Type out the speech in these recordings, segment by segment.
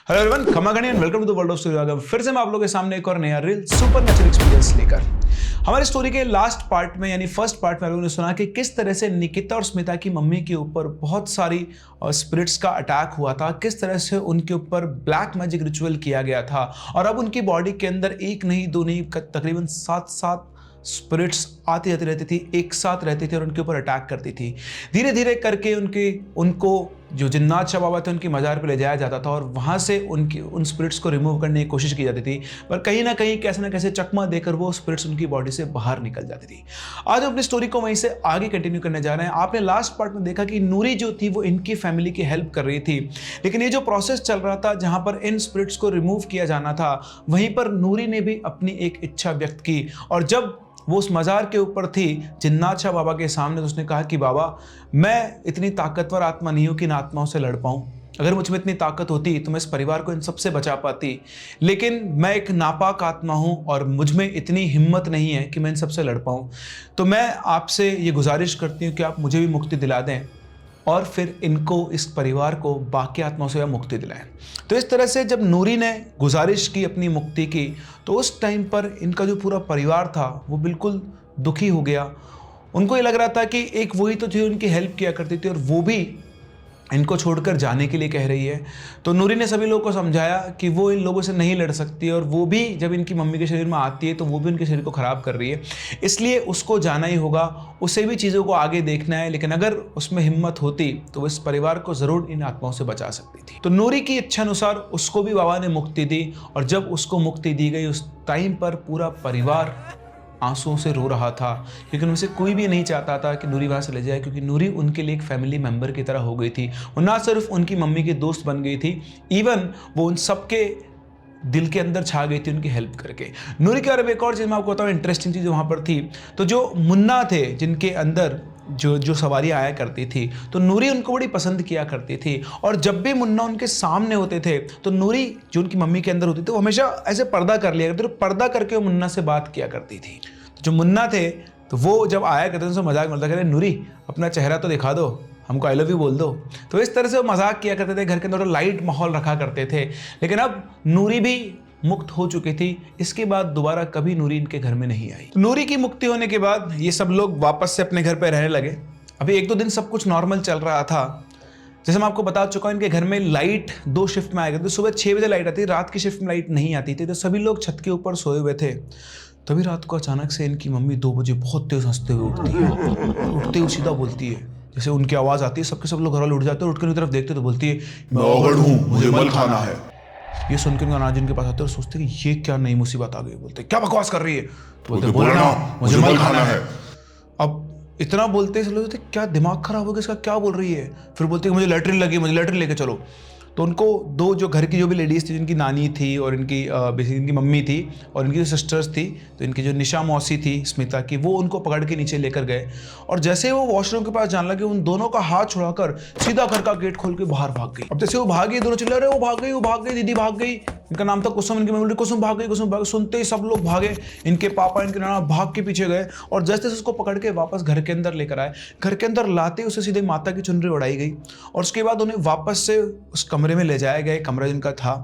Hello everyone, खमा गणी and welcome to the world of story. फिर से मैं आप लोगों के सामने एक और नया रील सुपर नेचुरल एक्सपीरियंस लेकर। हमारी स्टोरी के लास्ट पार्ट में यानी फर्स्ट पार्ट में आप लोगों ने सुना कि किस तरह से निकिता और स्मिता की मम्मी के ऊपर बहुत सारी स्पिरिट्स का अटैक हुआ था, किस तरह से उनके ऊपर ब्लैक मैजिक रिचुअल किया गया था और अब उनकी बॉडी के अंदर एक नहीं दो नहीं तकरीबन सात स्पिरिट्स आती जाती रहती थी, एक साथ रहती थी और उनके ऊपर अटैक करती थी। धीरे धीरे करके उनको जो जिन्नात शाह बाबा थे उनकी मज़ार पे ले जाया जाता था और वहाँ से उन स्पिरिट्स को रिमूव करने की कोशिश की जाती थी, पर कहीं ना कहीं कैसे ना कैसे चकमा देकर वो स्पिरिट्स उनकी बॉडी से बाहर निकल जाती थी। आज हम अपनी स्टोरी को वहीं से आगे कंटिन्यू करने जा रहे हैं। आपने लास्ट पार्ट में देखा कि नूरी जो थी वो इनकी फैमिली की हेल्प कर रही थी, लेकिन ये जो प्रोसेस चल रहा था जहाँ पर इन स्पिरिट्स को रिमूव किया जाना था, वहीं पर नूरी ने भी अपनी एक इच्छा व्यक्त की और जब वो उस मज़ार के ऊपर थी जिन्नात शाह बाबा के सामने, तो उसने कहा कि बाबा, मैं इतनी ताकतवर आत्मा नहीं हूँ कि इन आत्माओं से लड़ पाऊँ। अगर मुझ में इतनी ताकत होती तो मैं इस परिवार को इन सबसे बचा पाती, लेकिन मैं एक नापाक आत्मा हूँ और मुझ में इतनी हिम्मत नहीं है कि मैं इन सबसे लड़ पाऊँ। तो मैं आपसे ये गुजारिश करती हूँ कि आप मुझे भी मुक्ति दिला दें और फिर इनको, इस परिवार को बाकी आत्माओं से मुक्ति दिलाएं। तो इस तरह से जब नूरी ने गुजारिश की अपनी मुक्ति की, तो उस टाइम पर इनका जो पूरा परिवार था वो बिल्कुल दुखी हो गया। उनको ये लग रहा था कि एक वही तो थी उनकी हेल्प किया करती थी और वो भी इनको छोड़कर जाने के लिए कह रही है। तो नूरी ने सभी लोगों को समझाया कि वो इन लोगों से नहीं लड़ सकती और वो भी जब इनकी मम्मी के शरीर में आती है तो वो भी उनके शरीर को ख़राब कर रही है, इसलिए उसको जाना ही होगा, उसे भी चीज़ों को आगे देखना है, लेकिन अगर उसमें हिम्मत होती तो वो इस परिवार को ज़रूर इन आत्माओं से बचा सकती थी। तो नूरी की इच्छा अनुसार उसको भी बाबा ने मुक्ति दी और जब उसको मुक्ति दी गई उस टाइम पर पूरा परिवार आंसुओं से रो रहा था, क्योंकि उनमें से कोई भी नहीं चाहता था कि नूरी वहाँ से ले जाए, क्योंकि नूरी उनके लिए एक फैमिली मेंबर की तरह हो गई थी। वो ना सिर्फ उनकी मम्मी की दोस्त बन गई थी, इवन वो उन सबके दिल के अंदर छा गई थी उनकी हेल्प करके। नूरी के बारे में एक और चीज़ मैं आपको बताऊँ, इंटरेस्टिंग चीज़ वहाँ पर थी, तो जो मुन्ना थे जिनके अंदर जो सवारियाँ आया करती थी, तो नूरी उनको बड़ी पसंद किया करती थी और जब भी मुन्ना उनके सामने होते थे तो नूरी जो उनकी मम्मी के अंदर होती थी वो हमेशा ऐसे पर्दा कर लिया करती थी, पर्दा करके वो मुन्ना से बात किया करती थी। तो जो मुन्ना थे तो वो जब आया करते थे उनसे मजाक मिलता, कहते नूरी अपना चेहरा तो दिखा दो, हमको आई लव यू बोल दो। तो इस तरह से वो मजाक किया करते थे, घर के अंदर लाइट माहौल रखा करते थे। लेकिन अब नूरी भी मुक्त हो चुकी थी, इसके बाद दोबारा कभी नूरी इनके घर में नहीं आई। तो नूरी की मुक्ति होने के बाद ये सब लोग वापस से अपने घर पर रहने लगे। अभी एक दो दिन सब कुछ नॉर्मल चल रहा था। जैसे मैं आपको बता चुका हूँ, इनके घर में लाइट दो शिफ्ट में आया करती, सुबह 6 बजे लाइट आती, रात की शिफ्ट में लाइट नहीं आती थी। तो सभी लोग छत के ऊपर सोए हुए थे। तभी रात को अचानक से इनकी मम्मी 2 बजे बहुत तेज हंसते हुए उठती है। उठते हुए सीधा बोलती है, जैसे उनकी आवाज़ आती है सबके सब लोग घर वाले उठ जाते हैं, उठ कर उनकी तरफ देखते तो बोलती है, मैं अवगढ़ हूँ, मुझे मल खाना है। ये सुनकर उनका नाना जिनके पास आते हैं और सोचते कि ये क्या नई मुसीबत आ गई। बोलते क्या बकवास कर रही है, तो बोलते बोलना मुझे मल खाना है। अब इतना बोलते सब लोग बोलते क्या दिमाग खराब हो गया इसका, क्या बोल रही है। फिर बोलते मुझे लैट्रिन लगी, मुझे लैट्रिन लेके चलो। तो उनको दो जो घर की जो भी लेडीज़ थी, जिनकी नानी थी और इनकी बेसिकली इनकी मम्मी थी और इनकी जो सिस्टर्स थी, तो इनकी जो निशा मौसी थी स्मिता की, वो उनको पकड़ के नीचे लेकर गए और जैसे वो वॉशरूम के पास जाने लगे उन दोनों का हाथ छुड़ाकर सीधा घर का गेट खोल के बाहर भाग गई। अब जैसे वो भागी, दोनों चिल्ला रहे, वो भाग गई, दीदी भाग गई। इनका नाम था कुसुम, इनकी मम्मी कुसुम भाग गई। सुनते ही सब लोग भागे, इनके पापा इनके नाना भाग के पीछे गए और जैसे उसको पकड़ के वापस घर के अंदर लेकर आए। घर के अंदर लाते उसे सीधे माता की चुनरी उड़ाई गई और उसके बाद उन्हें वापस से उस कमरे में ले जाया गया। कमरा जिनका था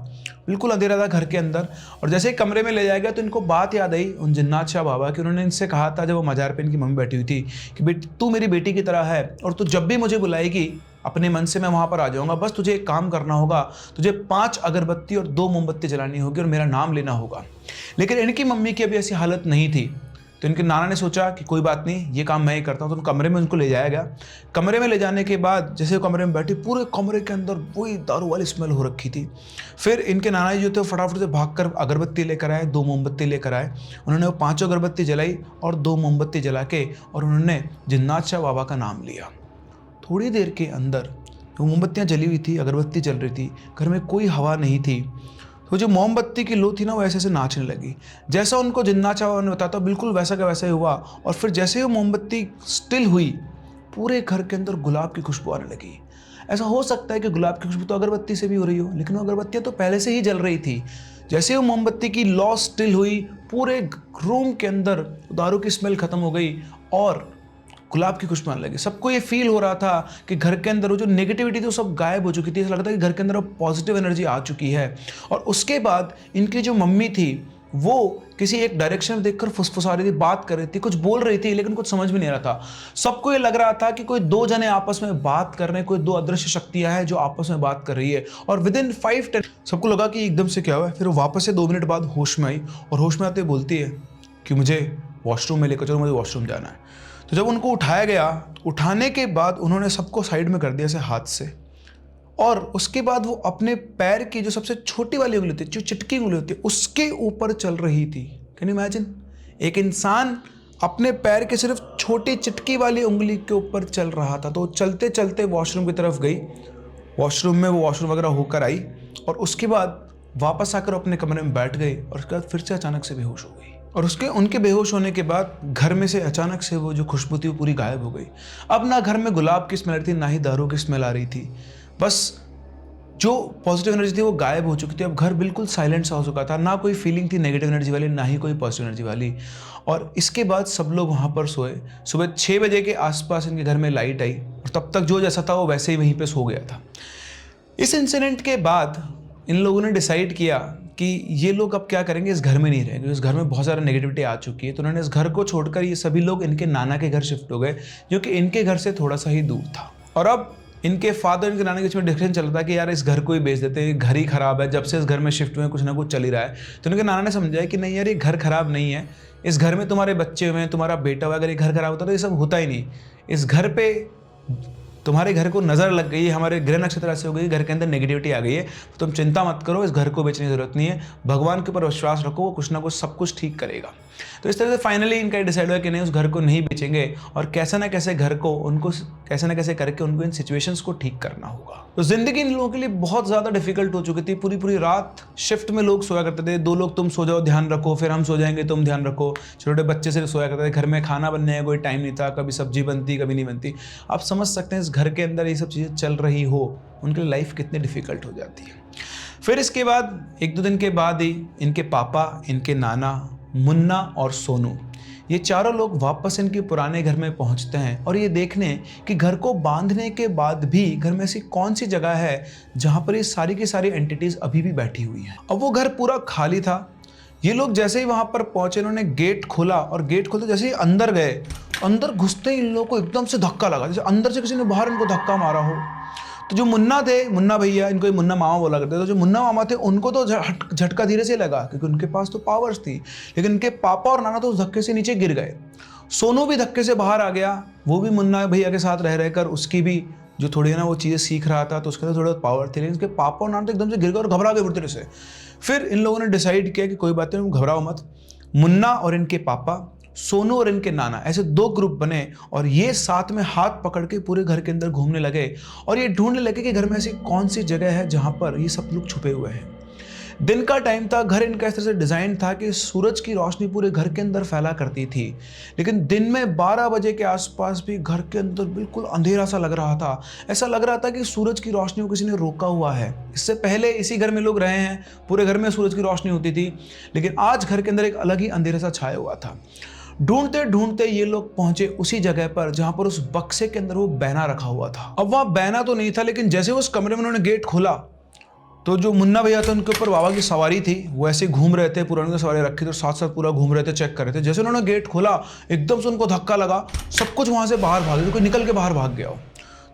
बिल्कुल अंधेरा था घर के अंदर, और जैसे ही कमरे में ले जाया गया तो इनको बात याद आई उन जिन्नात शाह बाबा की। उन्होंने इनसे कहा था जब वो मज़ार पे इनकी मम्मी बैठी हुई थी कि बेटी तू मेरी बेटी की तरह है और तू जब भी मुझे बुलाएगी अपने मन से मैं वहाँ पर आ जाऊँगा, बस तुझे एक काम करना होगा, तुझे 5 अगरबत्ती और 2 मोमबत्ती जलानी होगी और मेरा नाम लेना होगा। लेकिन इनकी मम्मी की अभी ऐसी हालत नहीं थी, तो इनके नाना ने सोचा कि कोई बात नहीं, ये काम मैं ही करता हूँ। तो कमरे में उनको ले जाया गया। कमरे में ले जाने के बाद जैसे वो कमरे में बैठी, पूरे कमरे के अंदर वही दारू वाली स्मेल हो रखी थी। फिर इनके नाना जी जो थे फटाफट से भागकर अगरबत्ती लेकर आए, 2 मोमबत्ती लेकर आए। उन्होंने वो 5 अगरबत्ती जलाई और 2 मोमबत्ती जला के और उन्होंने जिन्नात शाह बाबा का नाम लिया। थोड़ी देर के अंदर वो मोमबत्तियाँ जली हुई थी, अगरबत्ती जल रही थी, घर में कोई हवा नहीं थी। तो जो मोमबत्ती की लो थी ना वो ऐसे ऐसे नाचने लगी, जैसा उनको जिन्नात शाह बाबा ने बताया था बिल्कुल वैसा का वैसा ही हुआ। और फिर जैसे ही वो मोमबत्ती स्टिल हुई, पूरे घर के अंदर गुलाब की खुशबू आने लगी। ऐसा हो सकता है कि गुलाब की खुशबू तो अगरबत्ती से भी हो रही हो, लेकिन वो अगरबत्तियाँ तो पहले से ही जल रही थी। जैसे वो मोमबत्ती की लौ स्टिल हुई, पूरे रूम के अंदर दारू की स्मेल खत्म हो गई और गुलाब की खुशबू आने लगी। सबको ये फील हो रहा था कि घर के अंदर वो जो नेगेटिविटी थी वो सब गायब हो चुकी थी। ऐसा लगता है कि घर के अंदर अब पॉजिटिव एनर्जी आ चुकी है। और उसके बाद इनकी जो मम्मी थी वो किसी एक डायरेक्शन में देखकर फुसफुसा रही थी, बात कर रही थी, कुछ बोल रही थी, लेकिन कुछ समझ में नहीं आ रहा था। सबको ये लग रहा था कि कोई दो जने आपस में बात कर रहे हैं, कोई दो अदृश्य शक्तियां हैं जो आपस में बात कर रही है। और विद इन 5-10 सबको लगा कि एकदम से क्या हुआ है। फिर वो वापस से 2 मिनट बाद होश में आई और होश में आते बोलती है कि मुझे वॉशरूम में लेकर चलो, मुझे वॉशरूम जाना है। तो जब उनको उठाया गया, उठाने के बाद उन्होंने सबको साइड में कर दिया ऐसे हाथ से, और उसके बाद वो अपने पैर की जो सबसे छोटी वाली उंगली होती है, जो चिटकी उंगली होती है, उसके ऊपर चल रही थी। Can you imagine? एक इंसान अपने पैर के सिर्फ छोटी चिटकी वाली उंगली के ऊपर चल रहा था। तो चलते चलते वॉशरूम की तरफ गई, वॉशरूम में वो वॉशरूम वगैरह होकर आई और उसके बाद वापस आकर अपने कमरे में बैठ गई और उसके बाद फिर से अचानक से बेहोश हो गई। और उनके बेहोश होने के बाद घर में से अचानक से वो जो खुशबू थी वो पूरी गायब हो गई। अब ना घर में गुलाब की स्मेल आ रही थी, ना ही दारू की स्मेल आ रही थी। बस जो पॉजिटिव एनर्जी थी वो गायब हो चुकी थी। अब घर बिल्कुल साइलेंट सा हो चुका था, ना कोई फीलिंग थी नेगेटिव एनर्जी वाली, ना ही कोई पॉजिटिव एनर्जी वाली। और इसके बाद सब लोग वहाँ पर सोए। सुबह 6 बजे के आसपास इनके घर में लाइट आई और तब तक जो जैसा था वो वैसे ही वहीं पे सो गया था। इस इंसिडेंट के बाद इन लोगों ने डिसाइड किया कि ये लोग अब क्या करेंगे, इस घर में नहीं रहेंगे। इस घर में बहुत ज़्यादा नेगेटिविटी आ चुकी है। तो उन्होंने इस घर को छोड़कर ये सभी लोग इनके नाना के घर शिफ्ट हो गए, जो कि इनके घर से थोड़ा सा ही दूर था। और अब इनके फादर इनके नाना के बीच में डिस्कशन चल रहा था कि यार इस घर को ही बेच देते हैं, घर ही खराब है, जब से इस घर में शिफ्ट हुए कुछ ना कुछ चल ही रहा है। तो उनके नाना ने समझाया कि नहीं यार, ये घर खराब नहीं है, इस घर में तुम्हारे बच्चे हुए हैं, तुम्हारा बेटा हुआ, अगर ये घर खराब होता तो ये सब होता ही नहीं। इस घर पे तुम्हारे घर को नज़र लग गई है, हमारे ग्रह नक्षत्र ऐसे हो गई, घर के अंदर नेगेटिविटी आ गई है, तो तुम चिंता मत करो, इस घर को बेचने की जरूरत नहीं है, भगवान के ऊपर विश्वास रखो, वो कुछ ना कुछ सब कुछ ठीक करेगा। तो इस तरह से फाइनली इनका डिसाइड हुआ कि नहीं, उस घर को नहीं बेचेंगे और कैसे ना कैसे घर को उनको कैसे ना कैसे करके उनको इन सिचुएशंस को ठीक करना होगा। तो जिंदगी इन लोगों के लिए बहुत ज़्यादा डिफिकल्ट हो चुकी थी। पूरी पूरी रात शिफ्ट में लोग सोया करते थे। 2 लोग तुम सो जाओ ध्यान रखो, फिर हम सो जाएंगे तुम ध्यान रखो। छोटे बच्चे सिर्फ सोया करते थे। घर में खाना बनने का कोई टाइम नहीं था, कभी सब्जी बनती कभी नहीं बनती। आप समझ सकते हैं इस घर के अंदर ये सब चीज़ें चल रही हो, उनकी लाइफ कितनी डिफिकल्ट हो जाती है। फिर इसके बाद 1-2 दिन के बाद ही इनके पापा, इनके नाना, मुन्ना और सोनू, ये चारों लोग वापस इनके पुराने घर में पहुंचते हैं और ये देखने कि घर को बांधने के बाद भी घर में ऐसी कौन सी जगह है जहां पर ये सारी की सारी एंटिटीज अभी भी बैठी हुई हैं। अब वो घर पूरा खाली था। ये लोग जैसे ही वहां पर पहुंचे, इन्होंने गेट खोला और गेट खोलते जैसे ही अंदर गए, अंदर घुसते ही इन लोगों को एकदम से धक्का लगा, जैसे अंदर से किसी ने बाहर इनको धक्का मारा हो। तो जो मुन्ना थे, मुन्ना भैया, इनको मुन्ना मामा बोला करते, तो जो मुन्ना मामा थे उनको तो झटका धीरे से लगा क्योंकि उनके पास तो पावर्स थी, लेकिन उनके पापा और नाना तो उस धक्के से नीचे गिर गए। सोनू भी धक्के से बाहर आ गया, वो भी मुन्ना भैया के साथ रह रहकर उसकी भी जो थोड़ी ना वो चीज़ें सीख रहा था, तो उसके अंदर थोड़ा पावर थी, लेकिन उसके पापा और नाना तो एकदम से गिर गए और घबरा गए बुरी तरह से। फिर इन लोगों ने डिसाइड किया कि कोई बात नहीं, घबराओ मत। मुन्ना और इनके पापा, सोनू और इनके नाना, ऐसे 2 ग्रुप बने और ये साथ में हाथ पकड़ के पूरे घर के अंदर घूमने लगे और ये ढूंढने लगे कि घर में ऐसी कौन सी जगह है जहां पर ये सब लोग छुपे हुए हैं। दिन का टाइम था, घर इनका इस तरह से डिज़ाइन था कि सूरज की रोशनी पूरे घर के अंदर फैला करती थी, लेकिन दिन में 12 बजे के आसपास भी घर के अंदर बिल्कुल अंधेरा सा लग रहा था। ऐसा लग रहा था कि सूरज की रोशनी को किसी ने रोका हुआ है। इससे पहले इसी घर में लोग रहे हैं, पूरे घर में सूरज की रोशनी होती थी, लेकिन आज घर के अंदर एक अलग ही अंधेरा सा छाया हुआ था। ढूंढते ढूंढते ये लोग पहुंचे उसी जगह पर जहां पर उस बक्से के अंदर वो बैना रखा हुआ था। अब वहां बैना तो नहीं था, लेकिन जैसे उस कमरे में उन्होंने गेट खोला तो जो मुन्ना भैया थे उनके ऊपर बाबा की सवारी थी, वो ऐसे घूम रहे थे, पुरानी सवारी रखी थी, साथ साथ पूरा घूम रहे थे, चेक कर रहे थे। जैसे उन्होंने गेट खोला एकदम से उनको धक्का लगा, सब कुछ वहां से बाहर भाग गया, कोई निकल के बाहर भाग गया हो।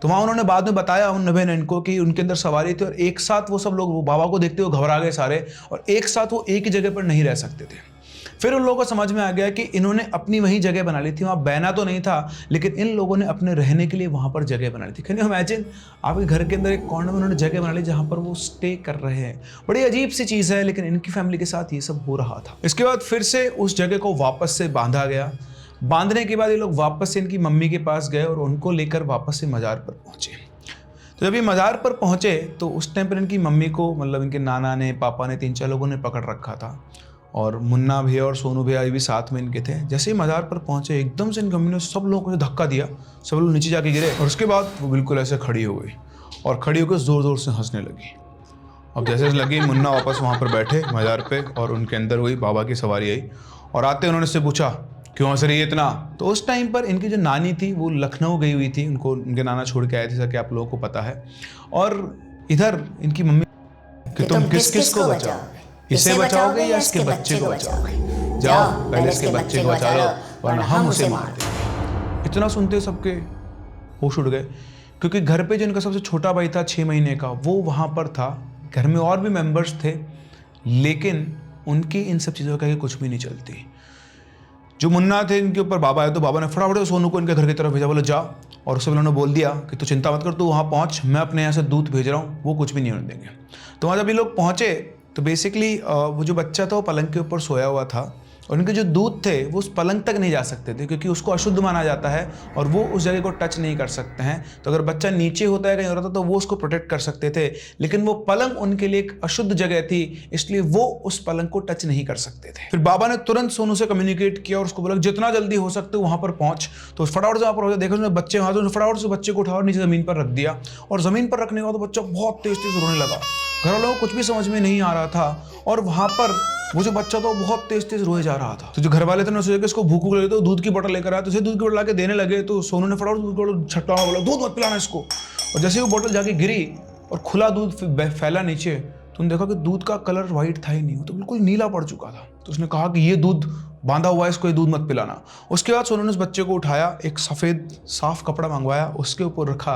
तो वहाँ उन्होंने बाद में बताया उन नभे ने इनको कि उनके अंदर सवारी थी और एक साथ वो सब लोग वो बाबा को देखते हुए घबरा गए सारे, और एक साथ वो एक ही जगह पर नहीं रह सकते थे। फिर उन लोगों को समझ में आ गया कि इन्होंने अपनी वही जगह बना ली थी, वहाँ बैना तो नहीं था, लेकिन इन लोगों ने अपने रहने के लिए वहाँ पर जगह बना ली थी। कैन यू इमेजिन, आपके घर के अंदर एक कॉर्नर में उन्होंने जगह बना ली जहाँ पर वो स्टे कर रहे हैं। बड़ी अजीब सी चीज़ है, लेकिन इनकी फैमिली के साथ ये सब हो रहा था। इसके बाद फिर से उस जगह को वापस से बांधा गया। बांधने के बाद ये लोग वापस से इनकी मम्मी के पास गए और उनको लेकर वापस से मज़ार पर पहुँचे। तो जब ये मज़ार पर पहुँचे तो उस टाइम पर इनकी मम्मी को, मतलब इनके नाना ने, पापा ने, 3-4 लोगों ने पकड़ रखा था और मुन्ना भैया और सोनू भैया भी साथ में इनके थे। जैसे ही मज़ार पर पहुँचे एकदम से इनकी मम्मी ने सब लोगों को धक्का दिया, सब लोग नीचे जाके गिरे और उसके बाद वो बिल्कुल ऐसे खड़ी हो गई और खड़ी होकर ज़ोर ज़ोर से हंसने लगी। अब जैसे लगी मुन्ना वापस वहाँ पर बैठे मज़ार पे और उनके अंदर वही बाबा की सवारी आई और आते उन्होंने उससे पूछा क्यों हंस रही है इतना? तो उस टाइम पर इनकी जो नानी थी वो लखनऊ गई हुई थी, उनको उनके नाना छोड़ के आए थे, जैसा कि आप लोगों को पता है। और इधर इनकी मम्मी कि तुम किस किस को बचाओगे, इसे बचाओगे या इसके बच्चे को बचाओगे? जाओ पहले इसके बच्चे को बचा लो वरना हम उसे मार देंगे। इतना सुनते सबके होश उड़ गए, क्योंकि घर पे जो इनका सबसे छोटा भाई था 6 महीने का, वो वहाँ पर था। घर में और भी मेंबर्स थे, लेकिन उनकी इन सब चीज़ों का कुछ भी नहीं चलती। जो मुन्ना थे इनके ऊपर बाबा आए, तो बाबा ने फटाफट सोनू को इनके घर की तरफ भेजा, बोले जा, और उससे उन्होंने बोल दिया कि तू चिंता मत कर, तू वहाँ पहुँच, मैं अपने यहाँ से दूध भेज रहा हूँ, वो कुछ भी नहीं होने देंगे। तो वहाँ जब ये लोग पहुँचे तो बेसिकली वो जो बच्चा था वो पलंग के ऊपर सोया हुआ था, और उनके जो दूध थे वो उस पलंग तक नहीं जा सकते थे, क्योंकि उसको अशुद्ध माना जाता है और वो उस जगह को टच नहीं कर सकते हैं। तो अगर बच्चा नीचे होता है कहीं हो रहा था तो वो उसको प्रोटेक्ट कर सकते थे, लेकिन वो पलंग उनके लिए एक अशुद्ध जगह थी, इसलिए वो उस पलंग को टच नहीं कर सकते थे। फिर बाबा ने तुरंत सोनू से कम्युनिकेट किया और उसको बोला जितना जल्दी हो सकते वहाँ पर पहुँच। तो फटाफट से वहाँ पर देखा उसने बच्चे वहाँ, तो फटाफट से बच्चे को उठाया और नीचे ज़मीन पर रख दिया। और ज़मीन पर रखने के बाद बच्चा बहुत तेज तेज रोने लगा। घर वालों को कुछ भी समझ में नहीं आ रहा था, और वहाँ पर वो जो बच्चा था वो बहुत तेज तेज रोए जा रहा था। तो जो घर वाले थे ना सोचे कि इसको भूख लगे, तो दूध की बोतल लेकर आया, तो उसे दूध की बोतल लाके देने लगे। तो सोनू ने फटाफट दूध की बोतल छटका बोला दूध मत पिलाना इसको। और जैसे वो बोतल जाके गिरी और खुला दूध फैला नीचे, तो उन्होंने देखा कि दूध का कलर वाइट था ही नहीं, वो तो बिल्कुल नीला पड़ चुका था। तो उसने कहा कि ये दूध बांधा हुआ है, इसको ये दूध मत पिलाना। उसके बाद सोनू ने उस बच्चे को उठाया, एक सफ़ेद साफ कपड़ा मंगवाया, उसके ऊपर रखा,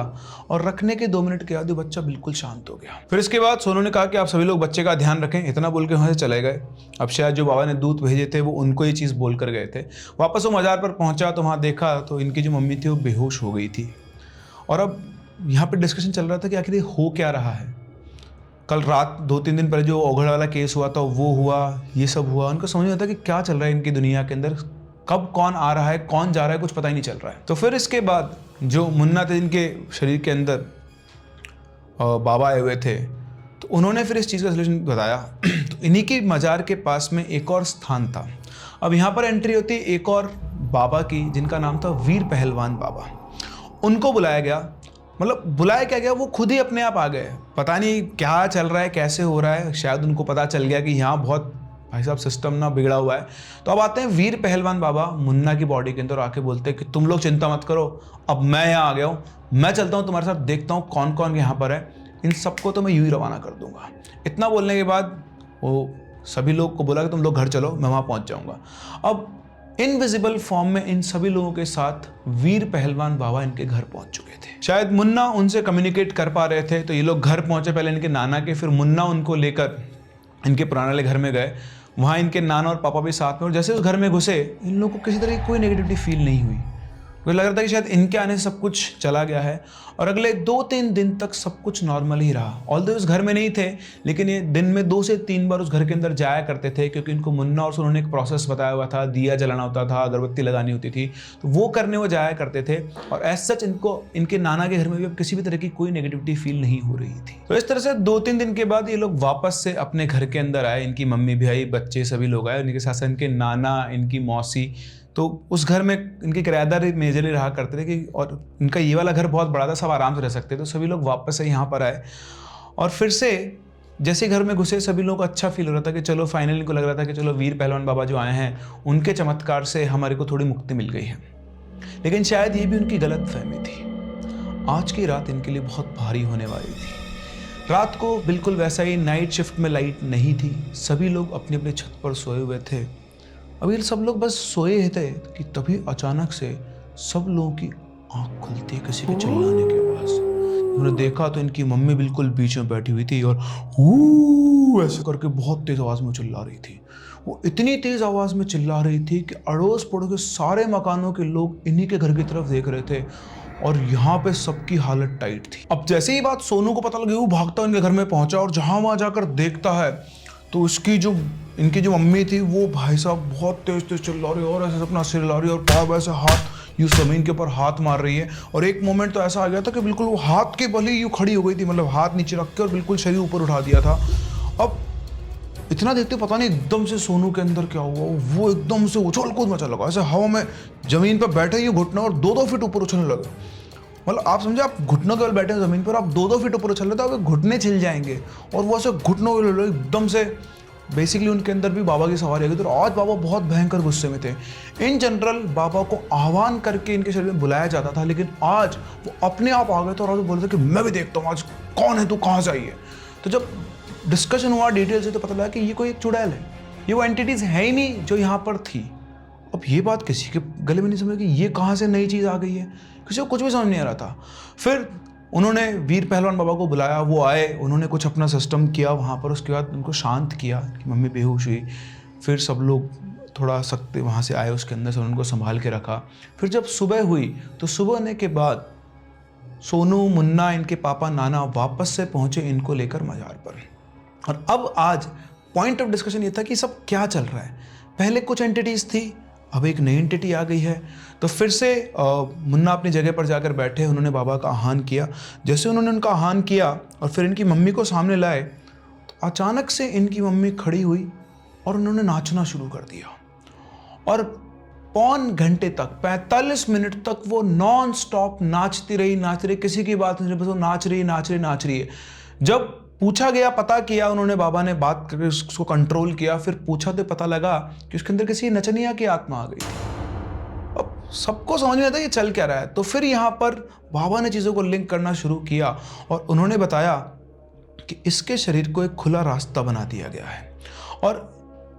और रखने के 2 मिनट के बाद वो बच्चा बिल्कुल शांत हो गया। फिर इसके बाद सोनू ने कहा कि आप सभी लोग बच्चे का ध्यान रखें। इतना बोल के वहाँ से चले गए। अब शायद जो बाबा ने दूध भेजे थे वो उनको ये चीज़ बोल कर गए थे। वापस वो मज़ार पर पहुँचा तो वहाँ देखा तो इनकी जो मम्मी थी वो बेहोश हो गई थी। और अब यहाँ पर डिस्कशन चल रहा था कि आखिर ये हो क्या रहा है। कल रात 2-3 दिन पहले जो ओघड़ वाला केस हुआ था वो हुआ, ये सब हुआ, उनको समझ नहीं आता कि क्या चल रहा है इनकी दुनिया के अंदर, कब कौन आ रहा है कौन जा रहा है, कुछ पता ही नहीं चल रहा है। तो फिर इसके बाद जो मुन्ना थे इनके शरीर के अंदर बाबा आए हुए थे, तो उन्होंने फिर इस चीज़ का सलूशन बताया। तो इन्हीं की मज़ार के पास में एक और स्थान था। अब यहाँ पर एंट्री होती है एक और बाबा की, जिनका नाम था वीर पहलवान बाबा। उनको बुलाया गया, मतलब बुलाया क्या गया, वो खुद ही अपने आप आ गए। पता नहीं क्या चल रहा है, कैसे हो रहा है, शायद उनको पता चल गया कि यहाँ बहुत भाई साहब सिस्टम ना बिगड़ा हुआ है। तो अब आते हैं वीर पहलवान बाबा मुन्ना की बॉडी के अंदर, आके बोलते हैं कि तुम लोग चिंता मत करो, अब मैं यहाँ आ गया हूँ, मैं चलता हूँ तुम्हारे साथ, देखता हूँ कौन कौन यहाँ पर है, इन सबको तो मैं यूँ ही रवाना कर दूंगा। इतना बोलने के बाद वो सभी लोग को बोला कि तुम लोग घर चलो, मैं वहाँ पहुँच जाऊँगा। अब इनविजिबल फॉर्म में इन सभी लोगों के साथ वीर पहलवान बाबा इनके घर पहुंच चुके थे। शायद मुन्ना उनसे कम्युनिकेट कर पा रहे थे, तो ये लोग घर पहुंचे पहले इनके नाना के, फिर मुन्ना उनको लेकर इनके पुराने घर में गए। वहाँ इनके नाना और पापा भी साथ में, और जैसे उस घर में घुसे इन लोगों को किसी तरह की कोई नेगेटिविटी फील नहीं हुई। मुझे लग रहा था कि शायद इनके आने से सब कुछ चला गया है। और अगले 2-3 दिन तक सब कुछ नॉर्मल ही रहा। ऑल्दो उस घर में नहीं थे, लेकिन ये दिन में 2 से 3 बार उस घर के अंदर जाया करते थे, क्योंकि इनको मुन्ना और सोनू ने एक प्रोसेस बताया हुआ था, दिया जलाना होता था, अगरबत्ती लगानी होती थी, तो वो करने वो जाया करते थे। और एज सच इनको इनके नाना के घर में भी अब किसी भी तरह की कोई नेगेटिविटी फील नहीं हो रही थी। तो इस तरह से 2-3 दिन के बाद ये लोग वापस से अपने घर के अंदर आए। इनकी मम्मी भी आई, बच्चे सभी लोग आए, उनके साथ इनके नाना, इनकी मौसी। तो उस घर में इनके किराएदार मेजरली रहा करते थे कि, और इनका ये वाला घर बहुत बड़ा था, सब आराम से रह सकते थे। तो सभी लोग वापस से यहाँ पर आए, और फिर से जैसे घर में घुसे सभी लोगों को अच्छा फील हो रहा था कि चलो फाइनली इनको लग रहा था कि चलो वीर पहलवान बाबा जो आए हैं उनके चमत्कार से हमारे को थोड़ी मुक्ति मिल गई है। लेकिन शायद ये भी उनकी गलत फहमी थी। आज की रात इनके लिए बहुत भारी होने वाली थी। रात को बिल्कुल वैसा ही नाइट शिफ्ट में लाइट नहीं थी, सभी लोग अपनी अपनी छत पर सोए हुए थे। अभी सब लोग बस सोए थे कि तभी अचानक से सब लोगों की आंख खुलती है किसी के चिल्लाने के आवाज। उन्होंने देखा तो इनकी मम्मी बिल्कुल बीच में बैठी हुई थी और ऐसे करके बहुत तेज आवाज में चिल्ला रही थी। वो इतनी तेज आवाज में चिल्ला रही थी कि अड़ोस पड़ोस के सारे मकानों के लोग इन्हीं के घर की तरफ देख रहे थे, और यहाँ पे सबकी हालत टाइट थी। अब जैसे ही बात सोनू को पता लगी, वो भागता उनके घर में पहुंचा, और जहाँ वहाँ जाकर देखता है तो उसकी जो इनकी जो मम्मी थी वो भाई साहब बहुत तेज तेज चिल्ला रही है, और ऐसे अपना सिर हिला रही है, और पाँव ऐसे हाथ यूँ ज़मीन के ऊपर हाथ मार रही है। और एक मोमेंट तो ऐसा आ गया था कि बिल्कुल वो हाथ के बल ही यूँ खड़ी हो गई थी, मतलब हाथ नीचे रख के और बिल्कुल शरीर ऊपर उठा दिया था। अब इतना देखते पता नहीं एकदम से सोनू के अंदर क्या हुआ, वो एकदम से उछल कूद मचा लगा, ऐसे हवा में ज़मीन पर बैठे ही घुटना और 2-2 फीट ऊपर उछलने लगे। मतलब आप समझे, आप घुटनों के बल बैठे ज़मीन पर, आप 2-2 फीट ऊपर उछल रहे थे, आपके घुटने छिल जाएंगे। और वो ऐसे घुटनों के एकदम से बेसिकली उनके अंदर भी बाबा की सवारी आ गई थी और आज बाबा बहुत भयंकर गुस्से में थे। इन जनरल बाबा को आह्वान करके इनके शरीर में बुलाया जाता था, लेकिन आज वो अपने आप आ गए थे और आज वो बोल रहे थे कि मैं भी देखता हूँ आज कौन है तू, कहाँ से आई है। तो जब डिस्कशन हुआ डिटेल से तो पता लगा कि ये कोई एक चुड़ैल है, ये वो एंटिटीज है ही नहीं जो यहाँ पर थी। अब ये बात किसी के गले में नहीं समझ कि ये कहाँ से नई चीज़ आ गई है, किसी को कुछ भी समझ नहीं आ रहा था। फिर उन्होंने वीर पहलवान बाबा को बुलाया, वो आए, उन्होंने कुछ अपना सिस्टम किया वहाँ पर, उसके बाद उनको शांत किया कि मम्मी बेहोश हुई। फिर सब लोग थोड़ा सख्त वहाँ से आए, उसके अंदर से उनको संभाल के रखा। फिर जब सुबह हुई तो सुबह होने के बाद सोनू, मुन्ना, इनके पापा, नाना वापस से पहुँचे इनको लेकर मज़ार पर। और अब आज पॉइंट ऑफ डिस्कशन ये था कि सब क्या चल रहा है। पहले कुछ एंटिटीज़ थी, अब एक नई एंटिटी आ गई है। तो फिर से मुन्ना अपनी जगह पर जाकर बैठे, उन्होंने बाबा का आह्वान किया। जैसे उन्होंने उनका आह्वान किया और फिर इनकी मम्मी को सामने लाए तो अचानक से इनकी मम्मी खड़ी हुई और उन्होंने नाचना शुरू कर दिया। और पौन घंटे तक, 45 मिनट तक वो नॉन स्टॉप नाचती रही, किसी की बात नहीं, बस वो नाच रही है। जब पूछा गया, पता किया उन्होंने, बाबा ने बात करके उसको कंट्रोल किया, फिर पूछा तो पता लगा कि उसके अंदर किसी नचनिया की आत्मा आ गई थी। अब सबको समझ में आता ये चल क्या रहा है। तो फिर यहाँ पर बाबा ने चीज़ों को लिंक करना शुरू किया और उन्होंने बताया कि इसके शरीर को एक खुला रास्ता बना दिया गया है। और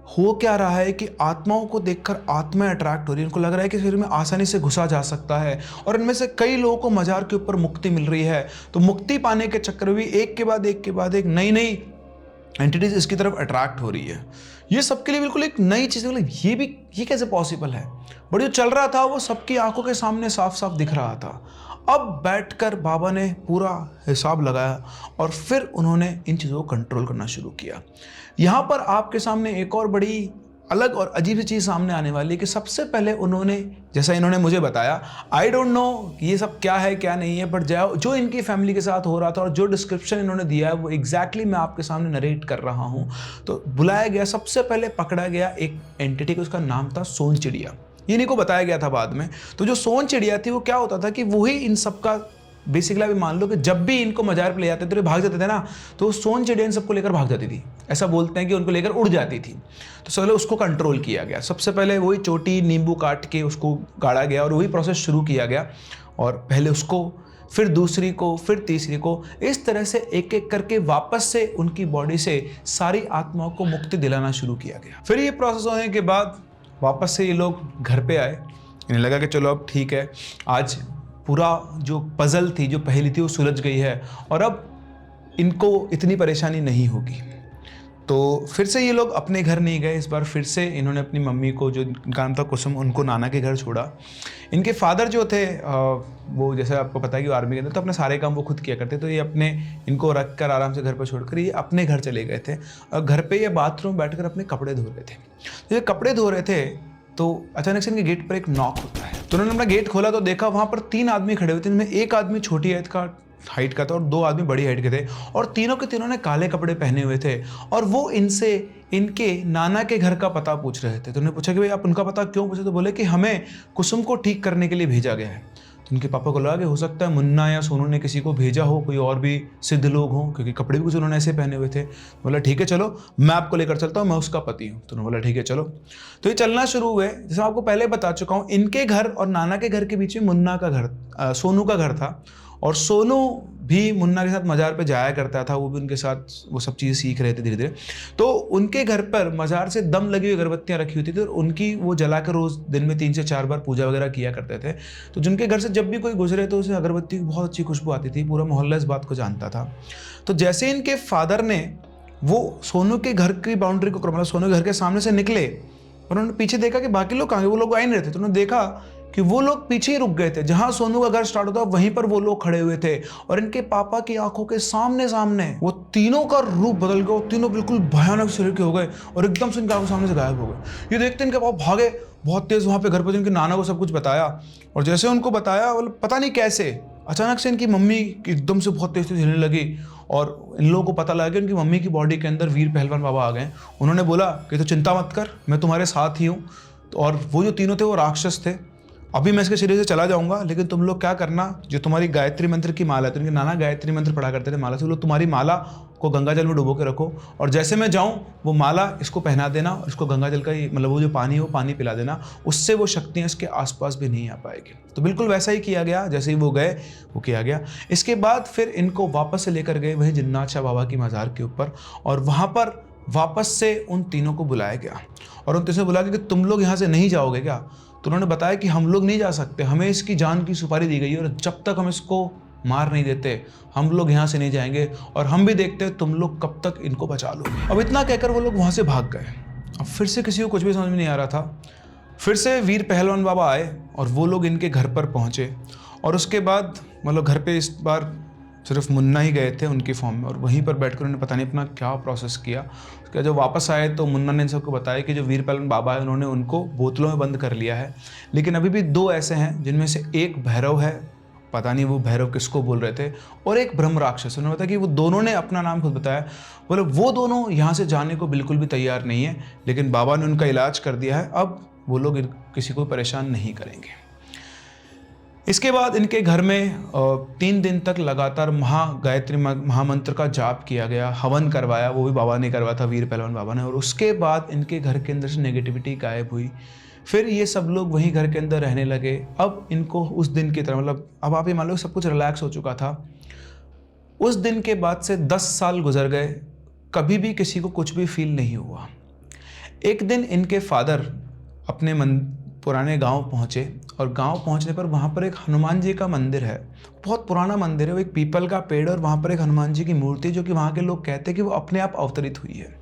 हो क्या रहा है कि आत्माओं को देखकर आत्माएं अट्रैक्ट हो रही है, उनको लग रहा है कि शरीर में आसानी से घुसा जा सकता है और इनमें से कई लोगों को मजार के ऊपर मुक्ति मिल रही है। तो मुक्ति पाने के चक्कर में एक के बाद एक नई नई एंटिटीज इसकी तरफ अट्रैक्ट हो रही है। ये सबके लिए बिल्कुल एक नई चीज़, मतलब ये कैसे पॉसिबल है। बट जो चल रहा था वो सबकी आंखों के सामने साफ साफ दिख रहा था। अब बैठकर बाबा ने पूरा हिसाब लगाया और फिर उन्होंने इन चीज़ों को कंट्रोल करना शुरू किया। यहाँ पर आपके सामने एक और बड़ी अलग और अजीब सी चीज़ सामने आने वाली है कि सबसे पहले उन्होंने, जैसा इन्होंने मुझे बताया, आई डोंट नो ये सब क्या है क्या नहीं है, बट जो इनकी फैमिली के साथ हो रहा था और जो डिस्क्रिप्शन इन्होंने दिया है वो एग्जैक्टली मैं आपके सामने नरेट कर रहा हूँ। तो बुलाया गया, सबसे पहले पकड़ा गया एक एंटिटी, उसका नाम था सोन चिड़िया। इन्हीं को बताया गया था बाद में। तो जो सोन चिड़िया थी वो क्या होता था कि वही इन सब का बेसिकली अभी मान लो कि जब भी इनको मजार पे ले जाते थे तो भाग जाते थे ना, तो सोन चिड़िया इन सबको लेकर भाग जाती थी। ऐसा बोलते हैं कि उनको लेकर उड़ जाती थी। तो सबसे पहले उसको कंट्रोल किया गया। सबसे पहले वही चोटी नींबू काट के उसको गाड़ा गया और वही प्रोसेस शुरू किया गया। और पहले उसको, फिर दूसरी को, फिर तीसरी को, इस तरह से एक एक करके वापस से उनकी बॉडी से सारी आत्माओं को मुक्ति दिलाना शुरू किया गया। फिर ये प्रोसेस होने के बाद वापस से ये लोग घर पे आए। इन्हें लगा कि चलो अब ठीक है, आज पूरा जो पजल थी, जो पहेली थी, वो सुलझ गई है और अब इनको इतनी परेशानी नहीं होगी। तो फिर से ये लोग अपने घर नहीं गए। इस बार फिर से इन्होंने अपनी मम्मी को, जो इनका नाम था कुसुम, उनको नाना के घर छोड़ा। इनके फादर जो थे वो, जैसे आपको पता है कि आर्मी के अंदर, तो अपने सारे काम वो खुद किया करते। तो ये अपने इनको रख कर आराम से घर पर छोड़कर ये अपने घर चले गए थे और घर पे ये बाथरूम बैठकर अपने कपड़े धो रहे थे। तो ये कपड़े धो रहे थे तो अचानक से इनके गेट पर एक नॉक होता है। तो उन्होंने अपना गेट खोला तो देखा वहाँ पर 3 आदमी खड़े हुए थे, जिनमें एक आदमी छोटी हाइट का था और 2 आदमी बड़ी हाइट के थे और तीनों के तीनों ने काले कपड़े पहने हुए थे और वो इनसे इनके नाना के घर का पता पूछ रहे थे। तो उन्होंने पूछा कि भाई आप उनका पता क्यों पूछे? तो बोले कि हमें कुसुम को ठीक करने के लिए भेजा गया है। तो उनके पापा को लगा कि हो सकता है मुन्ना या सोनू ने किसी को भेजा हो, कोई और भी सिद्ध लोग हों, क्योंकि कपड़े भी कुछ उन्होंने ऐसे पहने हुए थे। बोला ठीक है चलो, मैं आपको लेकर चलता हूँ, मैं उसका पति हूँ। तो उन्होंने बोला ठीक है चलो। तो ये चलना शुरू हुए। जैसे मैं आपको पहले बता चुका हूँ, इनके घर और नाना के घर के बीच में मुन्ना का घर, सोनू का घर था और सोनू भी मुन्ना के साथ मज़ार पे जाया करता था। वो भी उनके साथ वो सब चीज़ें सीख रहे थे धीरे धीरे। तो उनके घर पर मज़ार से दम लगी हुई अगरबत्तियाँ रखी होती थी और उनकी वो जलाकर रोज़ दिन में 3 से 4 बार पूजा वगैरह किया करते थे। तो जिनके घर से जब भी कोई गुजरे तो उसे अगरबत्ती की बहुत अच्छी खुशबू आती थी। पूरा मोहल्ला इस बात को जानता था। तो जैसे इनके फादर ने वो सोनू के घर की बाउंड्री को, मतलब सोनू के घर के सामने से निकले और उन्होंने पीछे देखा कि बाकी लोग कहाँ गए, वो लोग आ नहीं रहे थे। तो उन्होंने देखा कि वो लोग पीछे ही रुक गए थे। जहां सोनू का घर स्टार्ट होता वहीं पर वो लोग खड़े हुए थे और इनके पापा की आंखों के सामने सामने वो तीनों का रूप बदल गया। तीनों बिल्कुल भयानक शरीर के हो गए और एकदम से इनके आंखों सामने से गायब हो गए। ये देखते इनके पापा भागे बहुत तेज वहां पे घर पर, इनके नाना को सब कुछ बताया और जैसे उनको बताया, पता नहीं कैसे अचानक से इनकी मम्मी एकदम से बहुत तेज हिलने लगी और इन लोगों को पता लगा कि उनकी मम्मी की बॉडी के अंदर वीर पहलवान बाबा आ गए। उन्होंने बोला कि तो चिंता मत कर, मैं तुम्हारे साथ ही हूँ। और वो जो तीनों थे वो राक्षस थे। अभी मैं इसके शरीर से चला जाऊंगा, लेकिन तुम लोग क्या करना, जो तुम्हारी गायत्री मंत्र की माला है, तो उनके नाना गायत्री मंत्र पढ़ा करते थे माला से, वो लोग तुम्हारी माला को गंगा जल में डुबो के रखो और जैसे मैं जाऊं वो माला इसको पहना देना और इसको गंगा जल का मतलब वो जो पानी है वो पानी पिला देना, उससे वो शक्तियाँ इसके आसपास भी नहीं आ पाएगी। तो बिल्कुल वैसा ही किया गया, जैसे ही वो गए वो किया गया। इसके बाद फिर इनको वापस से लेकर गए वही जिन्नाथ शाह बाबा की मज़ार के ऊपर और वहाँ पर वापस से उन तीनों को बुलाया गया और उन तीनों से बुलाया कि तुम लोग यहाँ से नहीं जाओगे क्या? तो उन्होंने बताया कि हम लोग नहीं जा सकते, हमें इसकी जान की सुपारी दी गई है और जब तक हम इसको मार नहीं देते हम लोग यहाँ से नहीं जाएंगे और हम भी देखते तुम लोग कब तक इनको बचा लोगे। अब इतना कहकर वो लोग वहाँ से भाग गए। अब फिर से किसी को कुछ भी समझ में नहीं आ रहा था। फिर से वीर पहलवान बाबा आए और वो लोग इनके घर पर पहुँचे और उसके बाद मतलब घर पे इस बार सिर्फ मुन्ना ही गए थे उनकी फॉर्म में और वहीं पर बैठकर उन्होंने पता नहीं अपना क्या प्रोसेस किया। उसके बाद जब वापस आए तो मुन्ना ने इन सबको बताया कि जो वीर पहलवान बाबा है उन्होंने उनको बोतलों में बंद कर लिया है, लेकिन अभी भी 2 ऐसे हैं जिनमें से एक भैरव है, पता नहीं वो भैरव किसको बोल रहे थे, और एक ब्रह्म राक्षस। उन्होंने बताया कि वो दोनों ने अपना नाम खुद बताया, बोले वो दोनों यहाँ से जाने को बिल्कुल भी तैयार नहीं है, लेकिन बाबा ने उनका इलाज कर दिया है, अब वो लोग किसी को परेशान नहीं करेंगे। इसके बाद इनके घर में 3 दिन तक लगातार गायत्री महामंत्र का जाप किया गया, हवन करवाया, वो भी बाबा ने करवाया था, वीर पहलवान बाबा ने। और उसके बाद इनके घर के अंदर से नेगेटिविटी गायब हुई। फिर ये सब लोग वहीं घर के अंदर रहने लगे। अब इनको उस दिन की तरह मतलब अब आप ये मान लो सब कुछ रिलैक्स हो चुका था। उस दिन के बाद से 10 साल गुजर गए, कभी भी किसी को कुछ भी फील नहीं हुआ। एक दिन इनके फादर अपने पुराने गांव पहुंचे और गांव पहुंचने पर वहां पर एक हनुमान जी का मंदिर है, बहुत पुराना मंदिर है, वो एक पीपल का पेड़ और वहां पर एक हनुमान जी की मूर्ति जो कि वहां के लोग कहते हैं कि वो अपने आप अवतरित हुई है।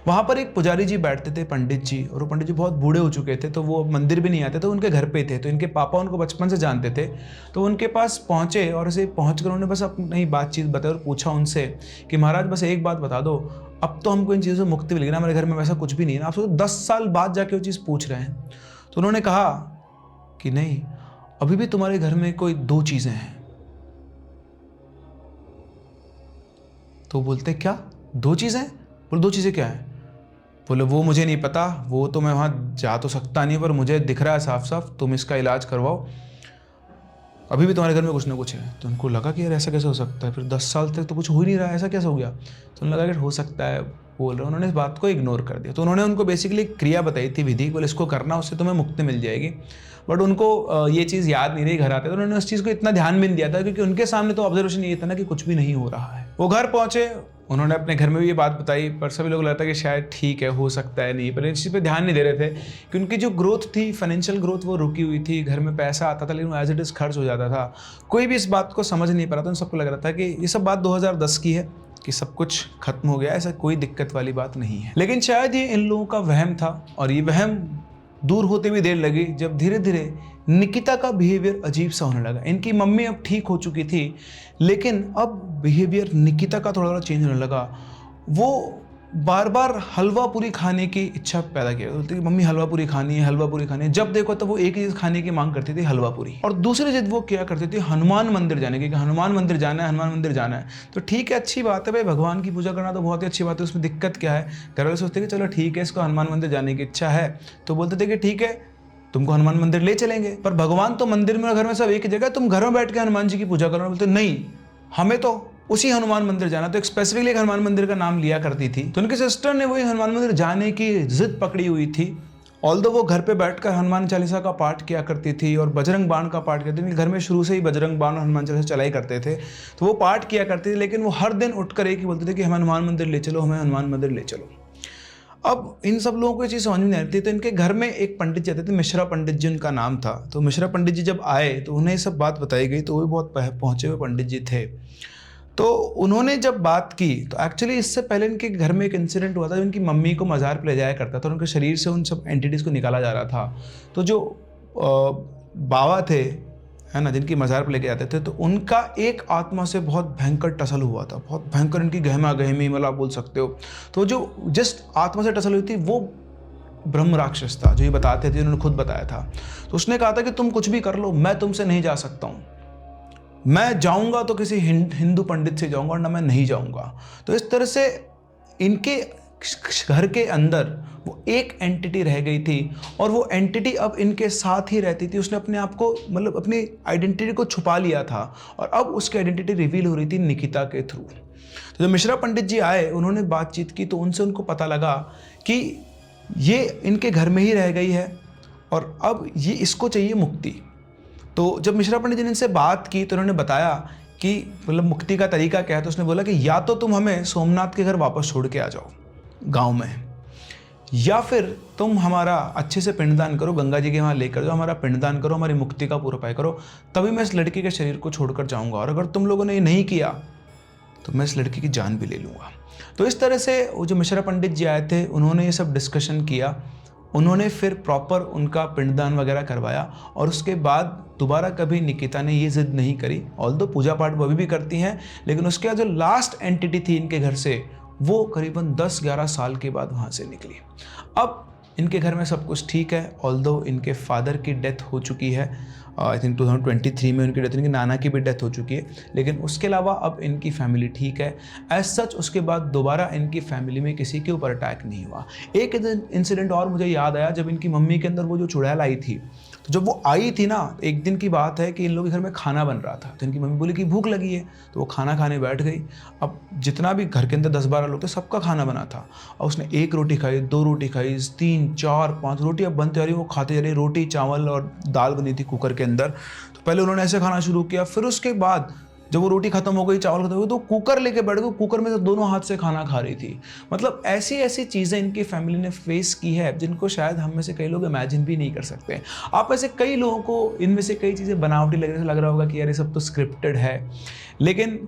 वहाँ पर एक पुजारी जी बैठते थे, पंडित जी, और वो पंडित जी बहुत बूढ़े हो चुके थे, तो वो मंदिर भी नहीं आते थे, उनके घर पे थे। तो इनके पापा उनको बचपन से जानते थे, तो उनके पास पहुँचे और ऐसे पहुँच कर उन्होंने बस अपनी बातचीत बताई और पूछा उनसे कि महाराज बस एक बात बता दो, अब तो हमको इन चीज़ों से मुक्ति मिल गई ना, हमारे घर में वैसा कुछ भी नहीं है ना, आप सोचो 10 साल बाद जाके वो चीज़ पूछ रहे हैं। तो उन्होंने कहा कि नहीं, अभी भी तुम्हारे घर में कोई 2 चीज़ें हैं। तो बोलते क्या 2 चीज़ें? बोले 2 चीज़ें क्या हैं? बोले वो मुझे नहीं पता, वो तो मैं वहाँ जा तो सकता नहीं, पर मुझे दिख रहा है साफ साफ, तुम इसका इलाज करवाओ, अभी भी तुम्हारे घर में कुछ ना कुछ है। तो उनको लगा कि यार ऐसा कैसे हो सकता है, फिर 10 साल तक तो कुछ हो ही नहीं रहा है, ऐसा कैसे हो गया? तो उन्हें लगा कि हो सकता है बोल रहे, उन्होंने इस बात को इग्नोर कर दिया। तो उन्होंने उनको बेसिकली क्रिया बताई थी, विधि, बोले इसको करना, उससे तुम्हें मुक्ति मिल जाएगी। बट उनको ये चीज़ याद नहीं रही, घर आते तो उन्होंने उस चीज़ को इतना ध्यान भी नहीं दिया था, क्योंकि उनके सामने तो ऑब्जर्वेशन ये था ना कि कुछ भी नहीं हो रहा है। वो घर पहुँचे, उन्होंने अपने घर में भी ये बात बताई, पर सभी लोग लगता है कि शायद ठीक है, हो सकता है, नहीं, पर इस चीज़ पे ध्यान नहीं दे रहे थे कि उनकी जो ग्रोथ थी, फाइनेंशियल ग्रोथ, वो रुकी हुई थी। घर में पैसा आता था लेकिन एज इट इज़ खर्च हो जाता था। कोई भी इस बात को समझ नहीं पा रहा था। उन सबको लग रहा था कि ये सब बात 2010 की है, कि सब कुछ खत्म हो गया, ऐसा कोई दिक्कत वाली बात नहीं है। लेकिन शायद ये इन लोगों का वहम था, और ये वहम दूर होते भी देर लगी, जब धीरे धीरे निकिता का बिहेवियर अजीब सा होने लगा। इनकी मम्मी अब ठीक हो चुकी थी, लेकिन अब बिहेवियर निकिता का थोड़ा थोड़ा चेंज होने लगा। वो बार बार हलवा पूरी खाने की इच्छा पैदा किया, बोलती कि मम्मी हलवा पूरी खानी है, हलवा पूरी खानी है। जब देखो तो वो एक ही चीज़ खाने की मांग करती थी, हलवा पूरी। और दूसरी जिद वो क्या करती थी, हनुमान मंदिर जाने की, कि हनुमान मंदिर जाना है, हनुमान मंदिर जाना है। तो ठीक है, अच्छी बात है भाई, भगवान की पूजा करना तो बहुत ही अच्छी बात है, उसमें दिक्कत क्या है? घर वाले सोचते कि चलो ठीक है, इसको हनुमान मंदिर जाने की इच्छा है, तो बोलते थे कि ठीक है, तुमको हनुमान मंदिर ले चलेंगे। पर भगवान तो मंदिर में और घर में सब एक ही जगह, तुम घर में बैठ के हनुमान जी की पूजा करो। बोलते नहीं, हमें तो उसी हनुमान मंदिर जाना। तो एक स्पेसिफिकली एक हनुमान मंदिर का नाम लिया करती थी। तो उनकी सिस्टर ने वही हनुमान मंदिर जाने की जिद पकड़ी हुई थी। ऑल्दो वो घर पे बैठकर हनुमान चालीसा का पाठ किया करती थी और बजरंग बाण का पाठ करती थी। घर में शुरू से ही बजरंग बाण और हनुमान चालीसा चलाई करते थे, तो वो पाठ किया करती थी। लेकिन वो हर दिन उठकर एक ही बोलते थे कि हमें हनुमान मंदिर ले चलो, हमें हनुमान मंदिर ले चलो। अब इन सब लोगों को ये चीज़ समझ में नहीं आती। तो इनके घर में एक पंडित जाते थे, मिश्रा पंडित जी उनका नाम था। तो मिश्रा पंडित जी जब आए तो उन्हें ये सब बात बताई गई, तो वो भी बहुत पहुँचे हुए पंडित जी थे। तो उन्होंने जब बात की, तो एक्चुअली इससे पहले इनके घर में एक इंसिडेंट हुआ था। जो इनकी मम्मी को मज़ार पे ले जाया करता था, उनके शरीर से उन सब एंटिटीज़ को निकाला जा रहा था। तो जो बाबा थे, है ना, जिनकी मज़ार पे लेके जाते थे, तो उनका एक आत्मा से बहुत भयंकर टसल हुआ था, बहुत भयंकर, इनकी गहमा गहमी मतलब आप बोल सकते हो। तो जो जिस आत्मा से टसल हुई थी वो ब्रह्म राक्षस था, जो ये बताते थे, उन्होंने खुद बताया था। तो उसने कहा था कि तुम कुछ भी कर लो, मैं तुमसे नहीं जा सकता हूँ, मैं जाऊंगा तो किसी हिंदू पंडित से जाऊंगा, और ना मैं नहीं जाऊंगा। तो इस तरह से इनके घर के अंदर वो एक एंटिटी रह गई थी, और वो एंटिटी अब इनके साथ ही रहती थी। उसने अपने आप को मतलब अपनी आइडेंटिटी को छुपा लिया था, और अब उसकी आइडेंटिटी रिवील हो रही थी निकिता के थ्रू। तो जब मिश्रा पंडित जी आए, उन्होंने बातचीत की, तो उनसे उनको पता लगा कि ये इनके घर में ही रह गई है और अब ये इसको चाहिए मुक्ति। तो जब मिश्रा पंडित जी ने इनसे बात की तो उन्होंने बताया कि मतलब मुक्ति का तरीका क्या है। तो उसने बोला कि या तो तुम हमें सोमनाथ के घर वापस छोड़ के आ जाओ गांव में, या फिर तुम हमारा अच्छे से पिंडदान करो, गंगा जी के वहाँ लेकर जाओ, हमारा पिंडदान करो, हमारी मुक्ति का पूरा उपाय करो, तभी मैं इस लड़की के शरीर को छोड़कर जाऊंगा, और अगर तुम लोगों ने ये नहीं किया तो मैं इस लड़की की जान भी ले लूँगा। तो इस तरह से वो जो मिश्रा पंडित जी आए थे, उन्होंने ये सब डिस्कशन किया। उन्होंने फिर प्रॉपर उनका पिंडदान वगैरह करवाया, और उसके बाद दोबारा कभी निकिता ने ये जिद नहीं करी। ऑल्दो पूजा पाठ वो अभी भी करती हैं, लेकिन उसके बाद जो लास्ट एंटिटी थी इनके घर से, वो करीबन 10-11 साल के बाद वहाँ से निकली। अब इनके घर में सब कुछ ठीक है, ऑल्दो इनके फादर की डेथ हो चुकी है, आई थिंक 2023 में उनकी डेथ, इनके नाना की भी डेथ हो चुकी है, लेकिन उसके अलावा अब इनकी फैमिली ठीक है। एज सच उसके बाद दोबारा इनकी फैमिली में किसी के ऊपर अटैक नहीं हुआ। एक इंसिडेंट और मुझे याद आया, जब इनकी मम्मी के अंदर वो जो चुड़ैल आई थी, तो जब वो आई थी ना, एक दिन की बात है कि इन लोगों के घर में खाना बन रहा था, तो इनकी मम्मी बोली कि भूख लगी है, तो वो खाना खाने बैठ गई। अब जितना भी घर के अंदर 10-12 लोग थे, सबका खाना बना था, और उसने 1 रोटी खाई, 2 रोटी खाई, 3, 4, 5 रोटी अब बनती जा रही, वो खाते जा रही। रोटी, चावल और दाल बनी थी कुकर के अंदर। तो पहले उन्होंने ऐसे खाना शुरू किया, फिर उसके बाद जब वो रोटी खत्म हो गई, चावल खत्म हो गए, तो कुकर लेके बैठ गए, कुकर में तो दोनों हाथ से खाना खा रही थी। मतलब ऐसी ऐसी चीज़ें इनकी फैमिली ने फेस की है जिनको शायद हम में से कई लोग इमेजिन भी नहीं कर सकते। आप ऐसे कई लोगों को इनमें से कई चीज़ें बनावटी लग रहा होगा कि यार ये सब तो स्क्रिप्टेड है, लेकिन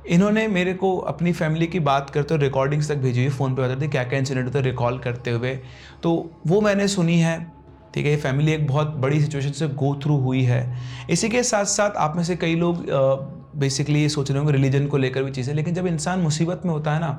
इन्होंने मेरे को अपनी फैमिली की बात करते हुए रिकॉर्डिंग्स तक भेजी हुई, फ़ोन पे बताते क्या क्या इंसिडेंट होते रिकॉल करते हुए, तो वो मैंने सुनी है। ठीक है, ये फैमिली एक बहुत बड़ी सिचुएशन से गो थ्रू हुई है। इसी के साथ साथ आप में से कई लोग बेसिकली ये सोच रहे होंगे रिलीजन को लेकर भी चीज़ें, लेकिन जब इंसान मुसीबत में होता है ना,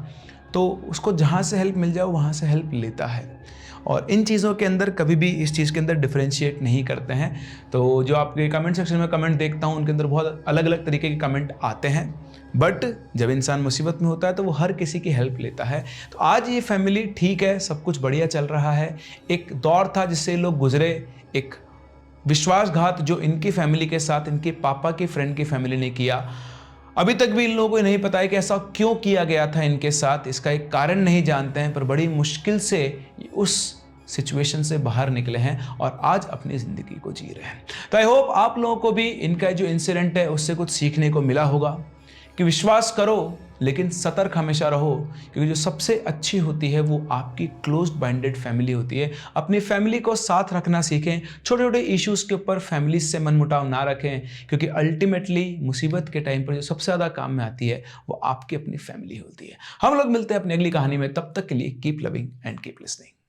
तो उसको जहाँ से हेल्प मिल जाए वहाँ से हेल्प लेता है, और इन चीज़ों के अंदर कभी भी इस चीज़ के अंदर डिफरेंशिएट नहीं करते हैं। तो जो आपके कमेंट सेक्शन में कमेंट देखता हूँ, उनके अंदर बहुत अलग अलग तरीके के कमेंट आते हैं, बट जब इंसान मुसीबत में होता है तो वो हर किसी की हेल्प लेता है। तो आज ये फैमिली ठीक है, सब कुछ बढ़िया चल रहा है। एक दौर था जिससे लोग गुजरे, एक विश्वासघात जो इनकी फैमिली के साथ इनके पापा की फ्रेंड की फैमिली ने किया, अभी तक भी इन लोगों को नहीं पता है कि ऐसा क्यों किया गया था इनके साथ, इसका एक कारण नहीं जानते हैं, पर बड़ी मुश्किल से उस सिचुएशन से बाहर निकले हैं और आज अपनी ज़िंदगी को जी रहे हैं। तो आई होप आप लोगों को भी इनका जो इंसिडेंट है उससे कुछ सीखने को मिला होगा कि विश्वास करो लेकिन सतर्क हमेशा रहो, क्योंकि जो सबसे अच्छी होती है वो आपकी क्लोज्ड बाइंडेड फैमिली होती है। अपनी फैमिली को साथ रखना सीखें, छोटे छोटे इश्यूज़ के ऊपर फैमिली से मनमुटाव ना रखें, क्योंकि अल्टीमेटली मुसीबत के टाइम पर जो सबसे ज़्यादा काम में आती है वो आपकी अपनी फैमिली होती है। हम लोग मिलते हैं अपनी अगली कहानी में, तब तक के लिए keep loving and keep listening.